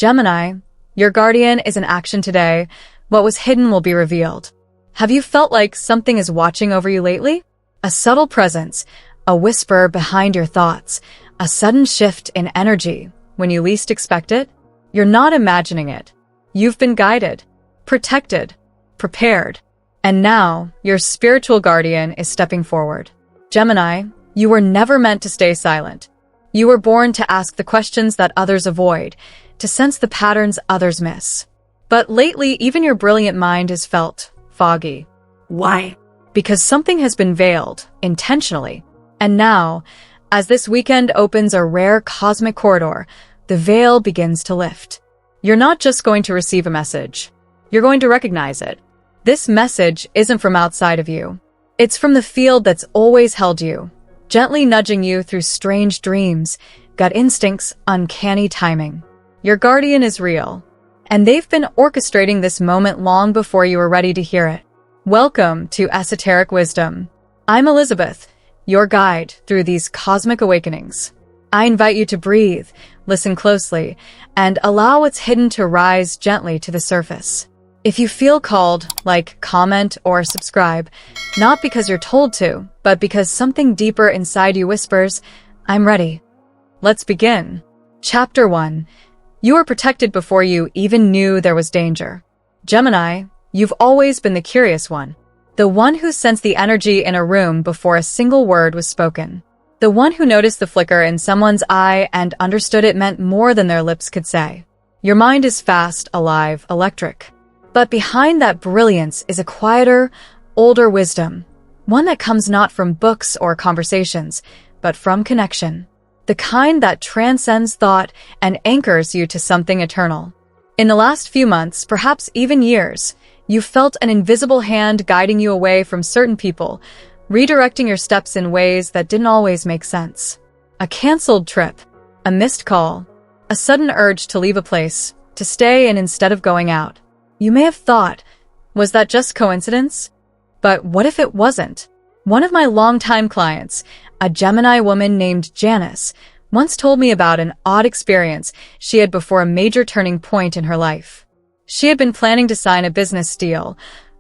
Gemini, your guardian is in action today. What was hidden will be revealed. Have you felt like something is watching over you lately? A subtle presence, a whisper behind your thoughts, a sudden shift in energy when you least expect it? You're not imagining it. You've been guided, protected, prepared. And now, your spiritual guardian is stepping forward. Gemini, you were never meant to stay silent. You were born to ask the questions that others avoid, to sense the patterns others miss. But lately, even your brilliant mind has felt foggy. Why? Because something has been veiled, intentionally. And now, as this weekend opens a rare cosmic corridor, the veil begins to lift. You're not just going to receive a message. You're going to recognize it. This message isn't from outside of you. It's from the field that's always held you, gently nudging you through strange dreams, gut instincts, uncanny timing. Your guardian is real, and they've been orchestrating this moment long before you were ready to hear it. Welcome to Esoteric Wisdom. I'm Elizabeth, your guide through these cosmic awakenings. I invite you to breathe, listen closely, and allow what's hidden to rise gently to the surface. If you feel called, like, comment, or subscribe, not because you're told to, but because something deeper inside you whispers, I'm ready. Let's begin. Chapter 1. You were protected before you even knew there was danger. Gemini, you've always been the curious one. The one who sensed the energy in a room before a single word was spoken. The one who noticed the flicker in someone's eye and understood it meant more than their lips could say. Your mind is fast, alive, electric. But behind that brilliance is a quieter, older wisdom, one that comes not from books or conversations, but from connection, the kind that transcends thought and anchors you to something eternal. In the last few months, perhaps even years, you felt an invisible hand guiding you away from certain people, redirecting your steps in ways that didn't always make sense. A canceled trip, a missed call, a sudden urge to leave a place, to stay in instead of going out. You may have thought, was that just coincidence? But what if it wasn't? One of my longtime clients, a Gemini woman named Janice, once told me about an odd experience she had before a major turning point in her life. She had been planning to sign a business deal,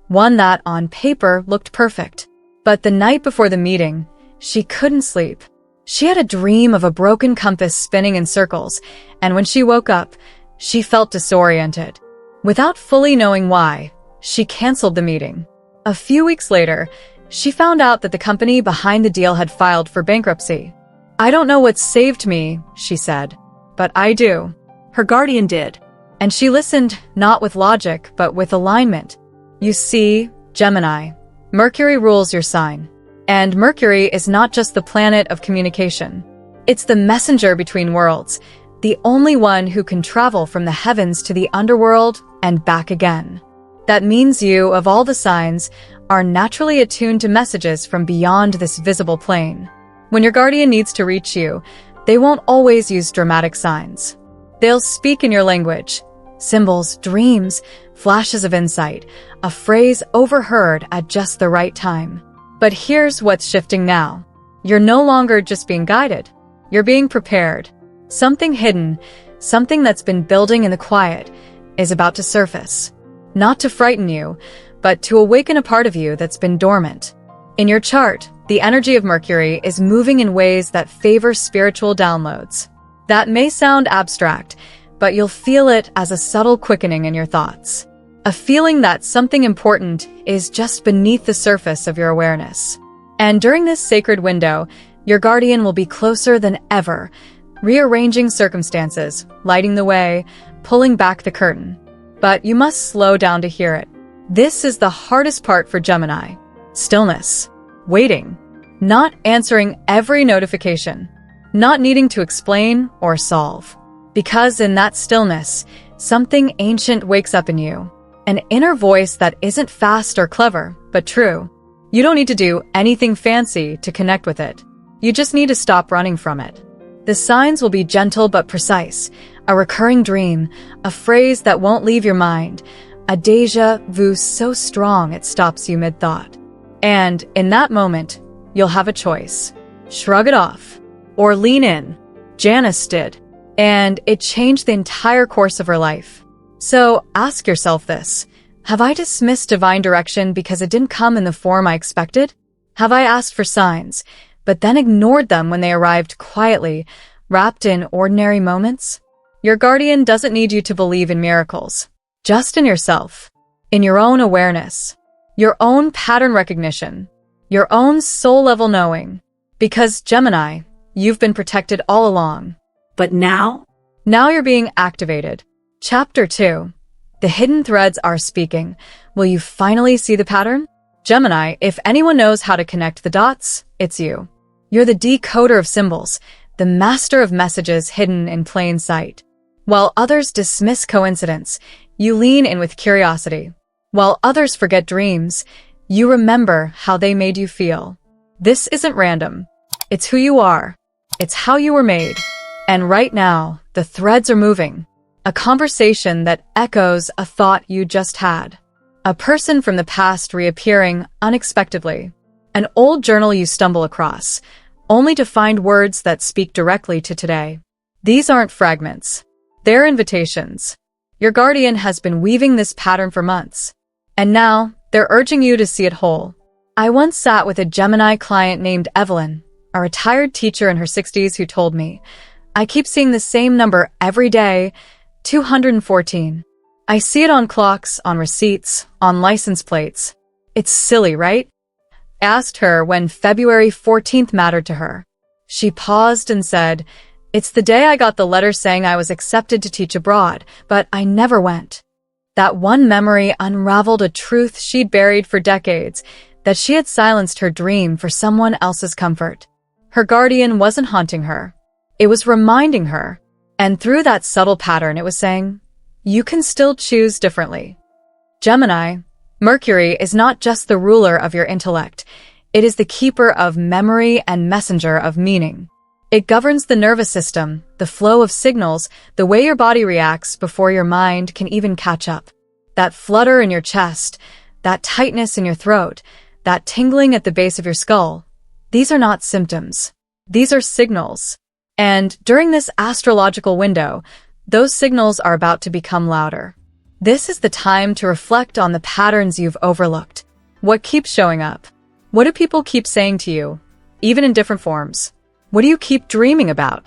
one that on paper looked perfect. But the night before the meeting, she couldn't sleep. She had a dream of a broken compass spinning in circles, and when she woke up, she felt disoriented. Without fully knowing why, she canceled the meeting. A few weeks later, she found out that the company behind the deal had filed for bankruptcy. I don't know what saved me, she said, but I do. Her guardian did. And she listened not with logic, but with alignment. You see, Gemini, Mercury rules your sign. And Mercury is not just the planet of communication. It's the messenger between worlds, the only one who can travel from the heavens to the underworld and back again. That means you, of all the signs, are naturally attuned to messages from beyond this visible plane. When your guardian needs to reach you, they won't always use dramatic signs. They'll speak in your language, symbols, dreams, flashes of insight, a phrase overheard at just the right time. But here's what's shifting now. You're no longer just being guided. You're being prepared. Something hidden, something that's been building in the quiet, is about to surface. Not to frighten you, but to awaken a part of you that's been dormant. In your chart, the energy of Mercury is moving in ways that favor spiritual downloads. That may sound abstract, but you'll feel it as a subtle quickening in your thoughts. A feeling that something important is just beneath the surface of your awareness. And during this sacred window, your guardian will be closer than ever, rearranging circumstances, lighting the way, pulling back the curtain. But you must slow down to hear it. This is the hardest part for Gemini. Stillness. Waiting. Not answering every notification. Not needing to explain or solve. Because in that stillness, something ancient wakes up in you. An inner voice that isn't fast or clever, but true. You don't need to do anything fancy to connect with it. You just need to stop running from it. The signs will be gentle but precise, a recurring dream, a phrase that won't leave your mind, a déjà vu so strong it stops you mid-thought. And in that moment, you'll have a choice. Shrug it off, or lean in. Janice did. and it changed the entire course of her life. So ask yourself this. Have I dismissed divine direction because it didn't come in the form I expected? Have I asked for signs, but then ignored them when they arrived quietly, wrapped in ordinary moments? Your guardian doesn't need you to believe in miracles, just in yourself, in your own awareness, your own pattern recognition, your own soul-level knowing. Because, Gemini, you've been protected all along. But now? Now you're being activated. Chapter 2. The hidden threads are speaking. Will you finally see the pattern? Gemini, if anyone knows how to connect the dots, it's you. You're the decoder of symbols, the master of messages hidden in plain sight. While others dismiss coincidence, you lean in with curiosity. While others forget dreams, you remember how they made you feel. This isn't random. It's who you are. It's how you were made. And right now, the threads are moving. A conversation that echoes a thought you just had. A person from the past reappearing unexpectedly. An old journal you stumble across, only to find words that speak directly to today. These aren't fragments. They're invitations. Your guardian has been weaving this pattern for months. And now, they're urging you to see it whole. I once sat with a Gemini client named Evelyn, a retired teacher in her 60s who told me, I keep seeing the same number every day, 214. I see it on clocks, on receipts, on license plates. It's silly, right? I asked her when February 14th mattered to her. She paused and said, it's the day I got the letter saying I was accepted to teach abroad, but I never went. That one memory unraveled a truth she'd buried for decades, that she had silenced her dream for someone else's comfort. Her guardian wasn't haunting her. It was reminding her. And through that subtle pattern, it was saying, you can still choose differently. Gemini, Mercury is not just the ruler of your intellect. It is the keeper of memory and messenger of meaning. It governs the nervous system, the flow of signals, the way your body reacts before your mind can even catch up. That flutter in your chest, that tightness in your throat, that tingling at the base of your skull. These are not symptoms. These are signals. And during this astrological window, those signals are about to become louder. This is the time to reflect on the patterns you've overlooked. What keeps showing up? What do people keep saying to you, even in different forms? What do you keep dreaming about?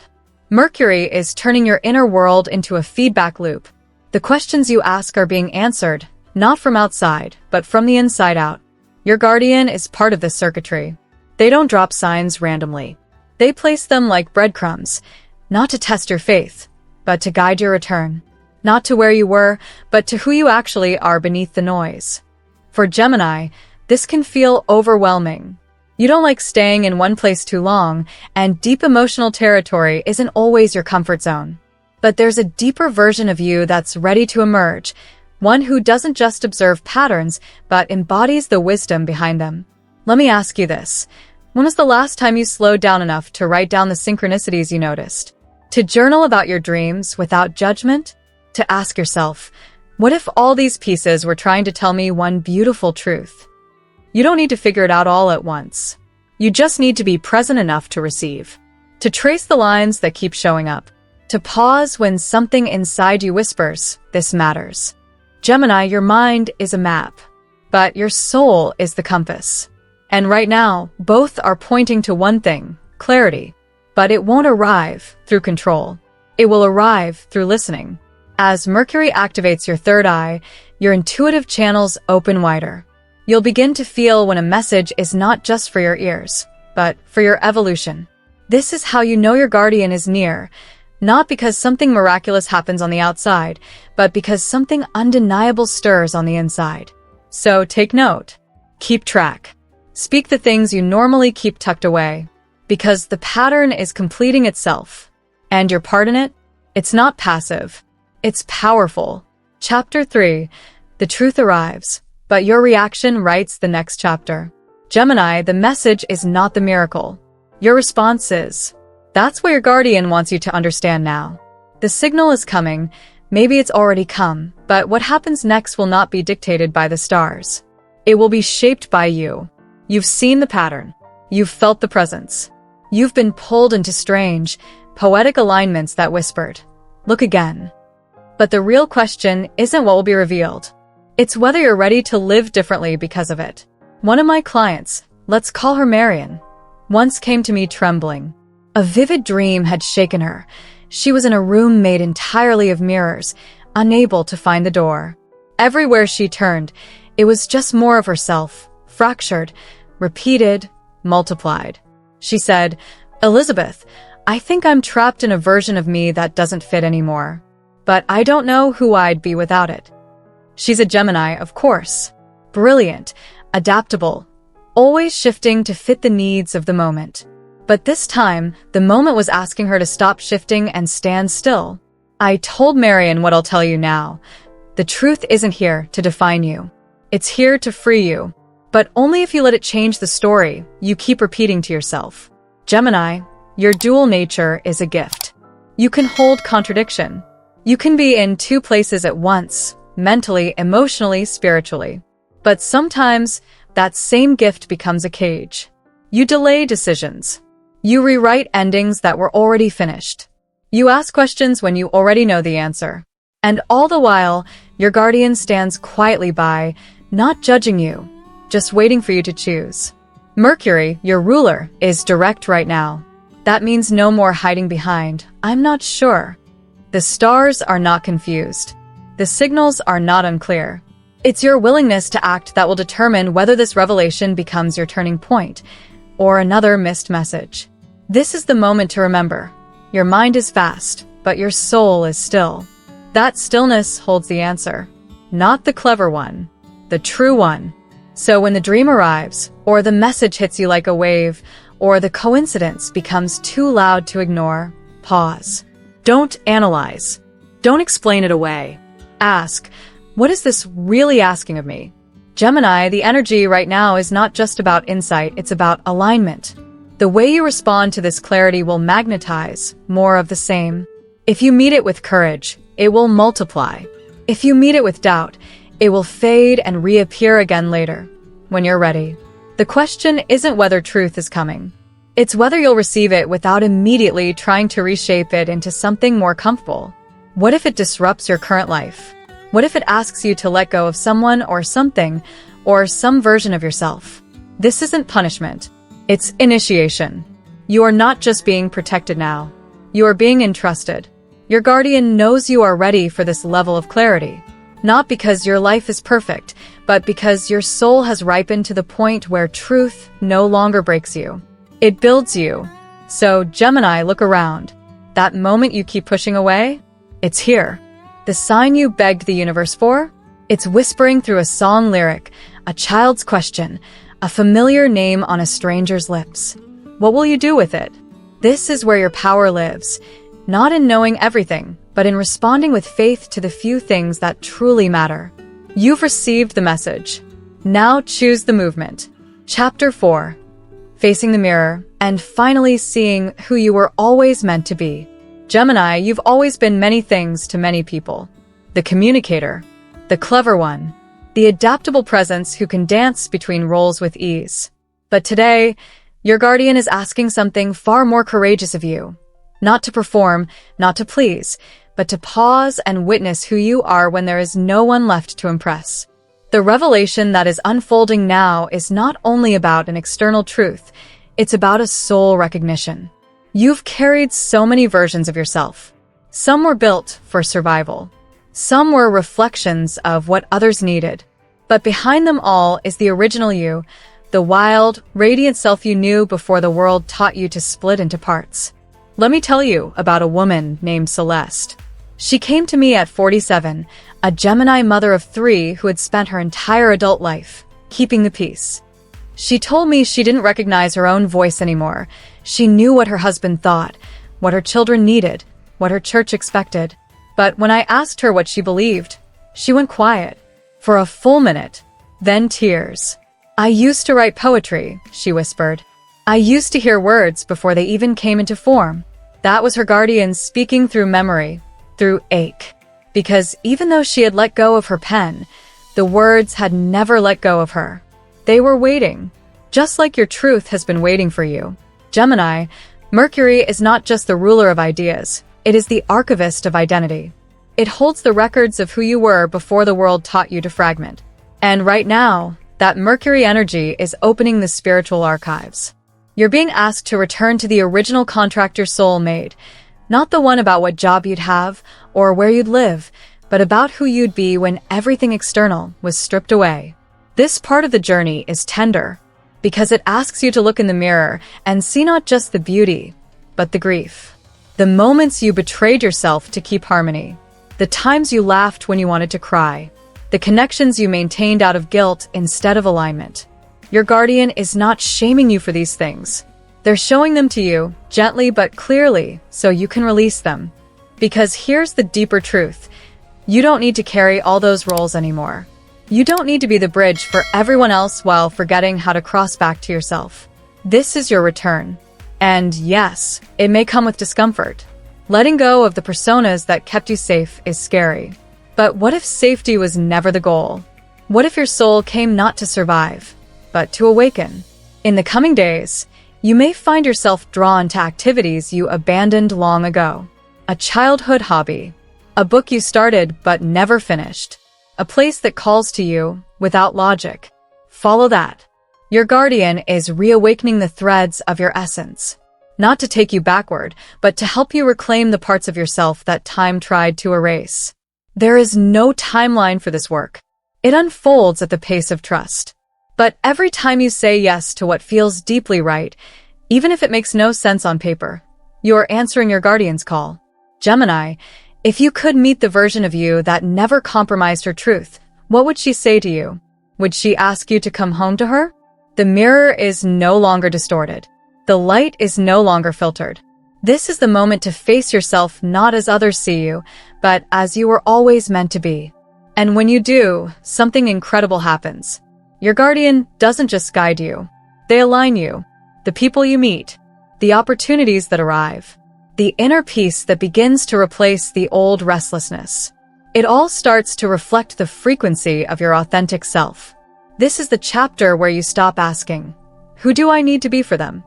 Mercury is turning your inner world into a feedback loop. The questions you ask are being answered, not from outside, but from the inside out. Your guardian is part of this circuitry. They don't drop signs randomly. They place them like breadcrumbs, not to test your faith, but to guide your return. Not to where you were, but to who you actually are beneath the noise. For Gemini, this can feel overwhelming. You don't like staying in one place too long, and deep emotional territory isn't always your comfort zone. But there's a deeper version of you that's ready to emerge, one who doesn't just observe patterns, but embodies the wisdom behind them. Let me ask you this. When was the last time you slowed down enough to write down the synchronicities you noticed? To journal about your dreams without judgment? To ask yourself, what if all these pieces were trying to tell me one beautiful truth? You don't need to figure it out all at once. You just need to be present enough to receive. To trace the lines that keep showing up. To pause when something inside you whispers, this matters. Gemini, your mind is a map, but your soul is the compass. And right now, both are pointing to one thing, clarity. But it won't arrive through control. It will arrive through listening. As Mercury activates your third eye, your intuitive channels open wider. You'll begin to feel when a message is not just for your ears, but for your evolution. This is how you know your guardian is near, not because something miraculous happens on the outside, but because something undeniable stirs on the inside. So take note. Keep track. Speak the things you normally keep tucked away, because the pattern is completing itself. And your part in it? It's not passive. It's powerful. Chapter 3. The truth arrives. But your reaction writes the next chapter. Gemini, the message is not the miracle. Your response is. That's what your guardian wants you to understand now. The signal is coming, maybe it's already come, but what happens next will not be dictated by the stars. It will be shaped by you. You've seen the pattern. You've felt the presence. You've been pulled into strange, poetic alignments that whispered, "Look again." But the real question isn't what will be revealed. It's whether you're ready to live differently because of it. One of my clients, let's call her Marion, once came to me trembling. A vivid dream had shaken her. She was in a room made entirely of mirrors, unable to find the door. Everywhere she turned, it was just more of herself, fractured, repeated, multiplied. She said, "Elizabeth, I think I'm trapped in a version of me that doesn't fit anymore. But I don't know who I'd be without it." She's a Gemini, of course. Brilliant, adaptable, always shifting to fit the needs of the moment. But this time, the moment was asking her to stop shifting and stand still. I told Marion what I'll tell you now. The truth isn't here to define you. It's here to free you. But only if you let it change the story you keep repeating to yourself. Gemini, your dual nature is a gift. You can hold contradiction. You can be in two places at once, mentally, emotionally, spiritually. But sometimes, that same gift becomes a cage. You delay decisions. You rewrite endings that were already finished. You ask questions when you already know the answer. And all the while, your guardian stands quietly by, not judging you, just waiting for you to choose. Mercury, your ruler, is direct right now. That means no more hiding behind, "I'm not sure." The stars are not confused. The signals are not unclear. It's your willingness to act that will determine whether this revelation becomes your turning point or another missed message. This is the moment to remember. Your mind is fast, but your soul is still. That stillness holds the answer. Not the clever one, the true one. So when the dream arrives, or the message hits you like a wave, or the coincidence becomes too loud to ignore, pause. Don't analyze. Don't explain it away. Ask, what is this really asking of me? Gemini, the energy right now is not just about insight, it's about alignment. The way you respond to this clarity will magnetize more of the same. If you meet it with courage, it will multiply. If you meet it with doubt, it will fade and reappear again later, when you're ready. The question isn't whether truth is coming. It's whether you'll receive it without immediately trying to reshape it into something more comfortable. What if it disrupts your current life? What if it asks you to let go of someone or something, or some version of yourself? This isn't punishment. It's initiation. You are not just being protected now. You are being entrusted. Your guardian knows you are ready for this level of clarity. Not because your life is perfect, but because your soul has ripened to the point where truth no longer breaks you. It builds you. So, Gemini, look around. That moment you keep pushing away? It's here. The sign you begged the universe for? It's whispering through a song lyric, a child's question, a familiar name on a stranger's lips. What will you do with it? This is where your power lives, not in knowing everything, but in responding with faith to the few things that truly matter. You've received the message. Now choose the movement. Chapter 4. Facing the mirror, and finally seeing who you were always meant to be. Gemini, you've always been many things to many people. The communicator, the clever one, the adaptable presence who can dance between roles with ease. But today, your guardian is asking something far more courageous of you. Not to perform, not to please, but to pause and witness who you are when there is no one left to impress. The revelation that is unfolding now is not only about an external truth, it's about a soul recognition. You've carried so many versions of yourself. Some were built for survival. Some were reflections of what others needed. But behind them all is the original you, the wild, radiant self you knew before the world taught you to split into parts. Let me tell you about a woman named Celeste. She came to me at 47, a Gemini mother of 3 who had spent her entire adult life keeping the peace. She told me she didn't recognize her own voice anymore. She knew what her husband thought, what her children needed, what her church expected. But when I asked her what she believed, she went quiet for a full minute, then tears. "I used to write poetry," she whispered. "I used to hear words before they even came into form." That was her guardian speaking through memory, through ache. Because even though she had let go of her pen, the words had never let go of her. They were waiting, just like your truth has been waiting for you. Gemini, Mercury is not just the ruler of ideas, it is the archivist of identity. It holds the records of who you were before the world taught you to fragment. And right now, that Mercury energy is opening the spiritual archives. You're being asked to return to the original contract your soul made, not the one about what job you'd have or where you'd live, but about who you'd be when everything external was stripped away. This part of the journey is tender, because it asks you to look in the mirror and see not just the beauty, but the grief. The moments you betrayed yourself to keep harmony. The times you laughed when you wanted to cry. The connections you maintained out of guilt instead of alignment. Your guardian is not shaming you for these things. They're showing them to you, gently but clearly, so you can release them. Because here's the deeper truth. You don't need to carry all those roles anymore. You don't need to be the bridge for everyone else while forgetting how to cross back to yourself. This is your return. And yes, it may come with discomfort. Letting go of the personas that kept you safe is scary. But what if safety was never the goal? What if your soul came not to survive, but to awaken? In the coming days, you may find yourself drawn to activities you abandoned long ago. A childhood hobby, a book you started but never finished, a place that calls to you without logic. Follow that. Your guardian is reawakening the threads of your essence, not to take you backward, but to help you reclaim the parts of yourself that time tried to erase. There is no timeline for this work. It unfolds at the pace of trust. But every time you say yes to what feels deeply right, even if it makes no sense on paper, you are answering your guardian's call. Gemini, if you could meet the version of you that never compromised her truth, what would she say to you? Would she ask you to come home to her? The mirror is no longer distorted. The light is no longer filtered. This is the moment to face yourself not as others see you, but as you were always meant to be. And when you do, something incredible happens. Your guardian doesn't just guide you. They align you. The people you meet. The opportunities that arrive. The inner peace that begins to replace the old restlessness. It all starts to reflect the frequency of your authentic self. This is the chapter where you stop asking, who do I need to be for them?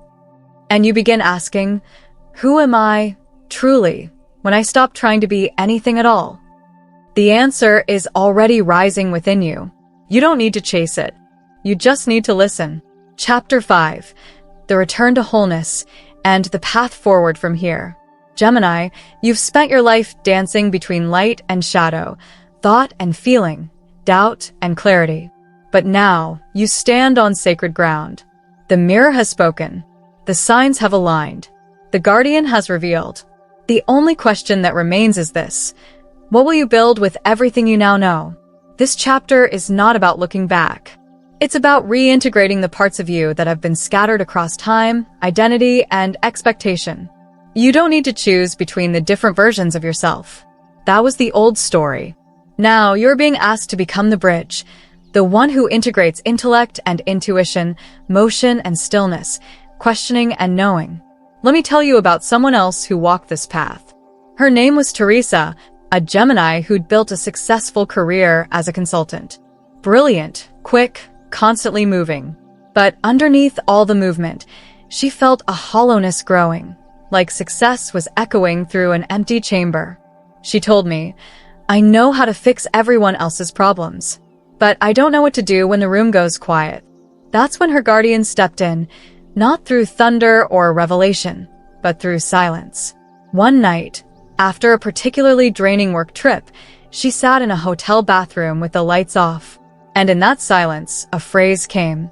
And you begin asking, who am I truly when I stop trying to be anything at all? The answer is already rising within you. You don't need to chase it. You just need to listen. Chapter 5, The Return to Wholeness and the Path Forward from Here. Gemini, you've spent your life dancing between light and shadow, thought and feeling, doubt and clarity. But now, you stand on sacred ground. The mirror has spoken. The signs have aligned. The guardian has revealed. The only question that remains is this: what will you build with everything you now know? This chapter is not about looking back. It's about reintegrating the parts of you that have been scattered across time, identity, and expectation. You don't need to choose between the different versions of yourself. That was the old story. Now you're being asked to become the bridge, the one who integrates intellect and intuition, motion and stillness, questioning and knowing. Let me tell you about someone else who walked this path. Her name was Teresa, a Gemini who'd built a successful career as a consultant. Brilliant, quick, constantly moving. But underneath all the movement, she felt a hollowness growing, like success was echoing through an empty chamber. She told me, I know how to fix everyone else's problems, but I don't know what to do when the room goes quiet. That's when her guardian stepped in, not through thunder or revelation, but through silence. One night, after a particularly draining work trip, she sat in a hotel bathroom with the lights off. And in that silence, a phrase came,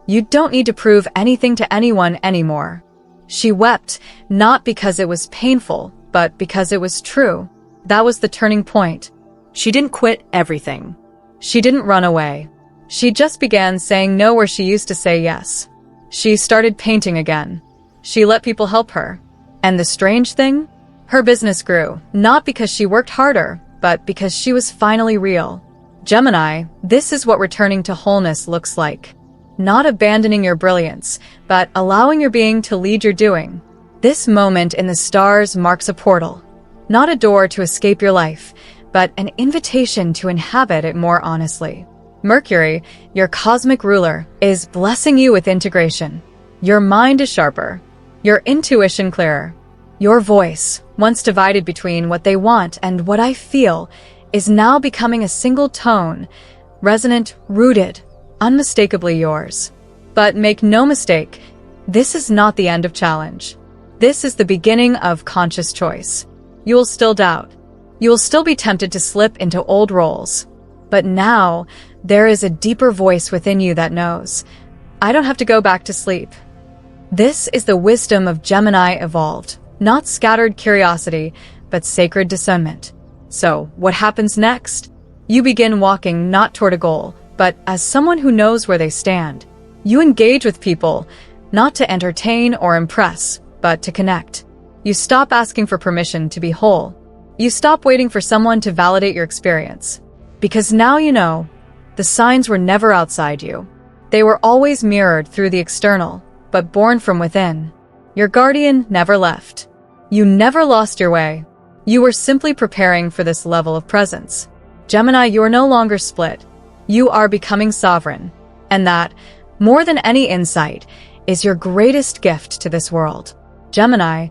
"You don't need to prove anything to anyone anymore." She wept, not because it was painful, but because it was true. That was the turning point. She didn't quit everything. She didn't run away. She just began saying no where she used to say yes. She started painting again. She let people help her. And the strange thing? Her business grew, not because she worked harder, but because she was finally real. Gemini, this is what returning to wholeness looks like. Not abandoning your brilliance, but allowing your being to lead your doing. This moment in the stars marks a portal. Not a door to escape your life, but an invitation to inhabit it more honestly. Mercury, your cosmic ruler, is blessing you with integration. Your mind is sharper. your intuition clearer. Your voice, once divided between what they want and what I feel, is now becoming a single tone, resonant, rooted, unmistakably yours. But make no mistake, this is not the end of challenge. This is the beginning of conscious choice. You will still doubt. You will still be tempted to slip into old roles. But now, there is a deeper voice within you that knows, I don't have to go back to sleep. This is the wisdom of Gemini evolved, not scattered curiosity, but sacred discernment. So, what happens next? You begin walking not toward a goal, but as someone who knows where they stand. You engage with people, not to entertain or impress, but to connect. You stop asking for permission to be whole. You stop waiting for someone to validate your experience. Because now you know, the signs were never outside you. They were always mirrored through the external, but born from within. Your guardian never left. You never lost your way. You were simply preparing for this level of presence. Gemini, you are no longer split. You are becoming sovereign. And that, more than any insight, is your greatest gift to this world. Gemini,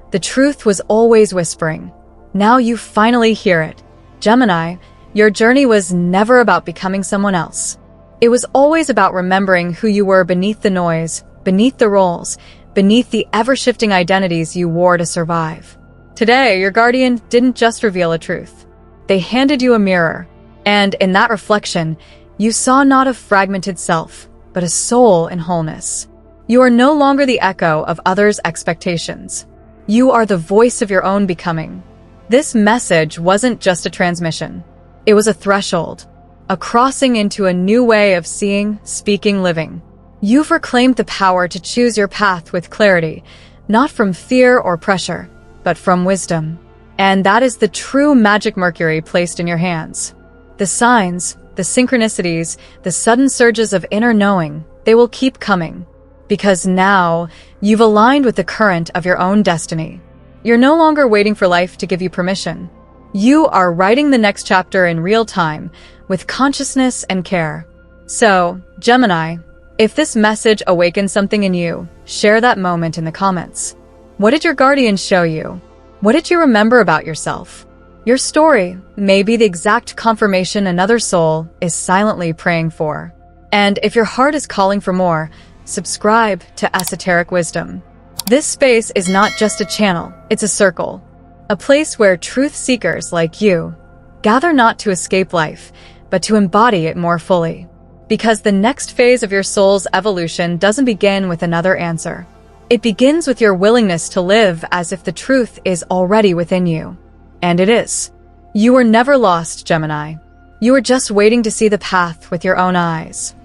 the truth was always whispering. Now you finally hear it. Gemini, your journey was never about becoming someone else. It was always about remembering who you were beneath the noise, beneath the roles, beneath the ever-shifting identities you wore to survive. Today, your guardian didn't just reveal a truth. They handed you a mirror, and in that reflection, you saw not a fragmented self, but a soul in wholeness. You are no longer the echo of others' expectations. You are the voice of your own becoming. This message wasn't just a transmission. It was a threshold, a crossing into a new way of seeing, speaking, living. You've reclaimed the power to choose your path with clarity, not from fear or pressure, but from wisdom. And that is the true magic Mercury placed in your hands. The signs, the synchronicities, the sudden surges of inner knowing, they will keep coming. Because now, you've aligned with the current of your own destiny. You're no longer waiting for life to give you permission. You are writing the next chapter in real time, with consciousness and care. So, Gemini, if this message awakens something in you, share that moment in the comments. What did your guardian show you? What did you remember about yourself? Your story may be the exact confirmation another soul is silently praying for. And if your heart is calling for more, subscribe to Esoteric Wisdom. This space is not just a channel, it's a circle. A place where truth seekers like you gather not to escape life, but to embody it more fully. Because the next phase of your soul's evolution doesn't begin with another answer. It begins with your willingness to live as if the truth is already within you. And it is. You were never lost, Gemini. You were just waiting to see the path with your own eyes.